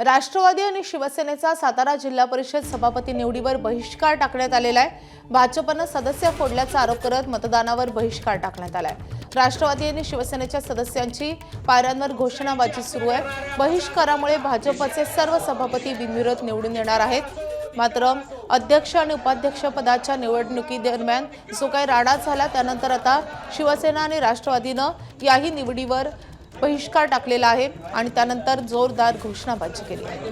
राष्ट्रवादी आणि शिवसेनेचा सातारा जिल्हा परिषद सभापती निवडीवर बहिष्कार टाकण्यात आलेला आहे। भाजपनं सदस्य फोडल्याचा आरोप करत मतदानावर बहिष्कार टाकण्यात आलाय। राष्ट्रवादी आणि शिवसेनेच्या सदस्यांची पायऱ्यांवर घोषणाबाजी सुरू आहे। बहिष्कारामुळे भाजपचे सर्व सभापती बिनविरोध निवडून येणार आहेत। मात्र अध्यक्ष आणि उपाध्यक्ष पदाच्या निवडणुकीदरम्यान जो काही राडा झाला त्यानंतर आता शिवसेना आणि राष्ट्रवादीनं याही निवडीवर बहिष्कार टाकलेला आहे आणि त्यानंतर जोरदार घोषणाबाजी केली आहे।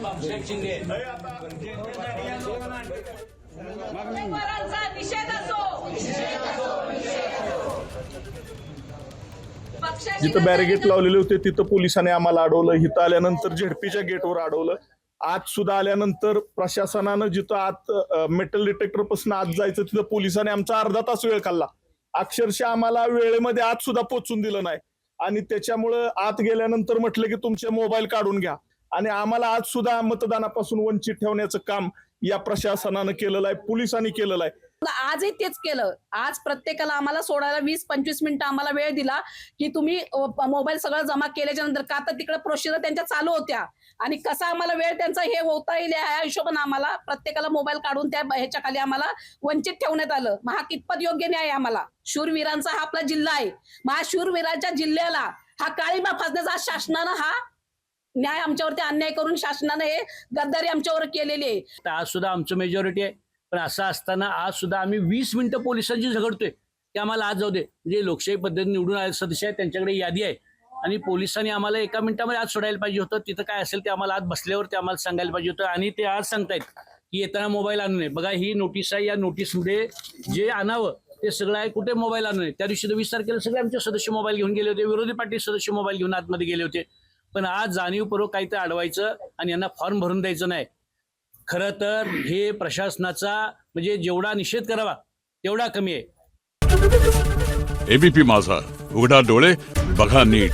जिथं बॅरिगेट लावलेले होते तिथं पोलिसांनी आम्हाला अडवलं, इथं आल्यानंतर झेडपीच्या गेटवर अडवलं। आत सुद्धा आल्यानंतर प्रशासनानं जिथं आत मेटल डिटेक्टर पासून आत जायचं तिथं पोलिसांनी आमचा अर्धा तास वेळ खाल्ला। अक्षरशः आम्हाला वेळेमध्ये आत सुद्धा पोहोचून दिलं नाही आणि त्याच्यामुळे आत गेल्यानंतर म्हटलं की तुमचे मोबाईल काढून घ्या आणि आम्हाला आज सुद्धा मतदानापासून वंचित ठेवण्याचं काम या प्रशासनानं केलेलं आहे, पोलिसांनी केलेलं आहे। आजही तेच केलं। आज प्रत्येकाला आम्हाला सोडायला 20-25 मिनिटं आम्हाला वेळ दिला की तुम्ही मोबाईल सगळं जमा केल्याच्या नंतर, का तर तिकडे प्रोसिजर त्यांच्या चालू होत्या आणि कसा आम्हाला वेळ त्यांचा हे होता येईल या हिशोबाने आम्हाला प्रत्येकाला मोबाईल काढून त्या ह्याच्या खाली आम्हाला वंचित ठेवण्यात आलं। मग हा कितपत योग्य न्याय आहे? आम्हाला शूरवीरांचा हा आपला जिल्हा आहे, मग शूरवीराच्या जिल्ह्याला हा काळीमा फासण्याचा शासनानं हा न्याय आमच्यावरती अन्याय करून शासनानं हे गद्दारी आमच्यावर केलेली आहे। आज सुद्धा आमचं मेजॉरिटी आहे, पण असं असताना आज सुद्धा आम्ही 20 मिनिटं पोलिसांची झगडतोय की आम्हाला आज जाऊ दे। म्हणजे लोकशाही पद्धतीने निवडून आलेले सदस्य आहेत, त्यांच्याकडे यादी आहे आणि पोलिसांनी आम्हाला एका मिनिटामध्ये आज सोडायला पाहिजे होतं। तिथं काय असेल ते आम्हाला आज बसल्यावर ते आम्हाला सांगायला पाहिजे होतं आणि ते आज सांगतायत की येताना मोबाईल आणू नये। बघा ही नोटीस आहे, या नोटीसमध्ये जे आणावं ते सगळं आहे, कुठे मोबाईल आणू नये। त्या दिवशी 20 तारखेला सगळे आमचे सदस्य मोबाईल घेऊन गेले होते, विरोधी पार्टी सदस्य मोबाईल घेऊन आतमध्ये गेले होते, पण आज जाणीवपूर्वक काहीतरी अडवायचं आणि यांना फॉर्म भरून द्यायचं नाही। खरं तर हे प्रशासनाचा म्हणजे जेवढा निषेध करावा तेवढा कमी आहे। एबीपी माझा, उघडा डोळे बघा नीट।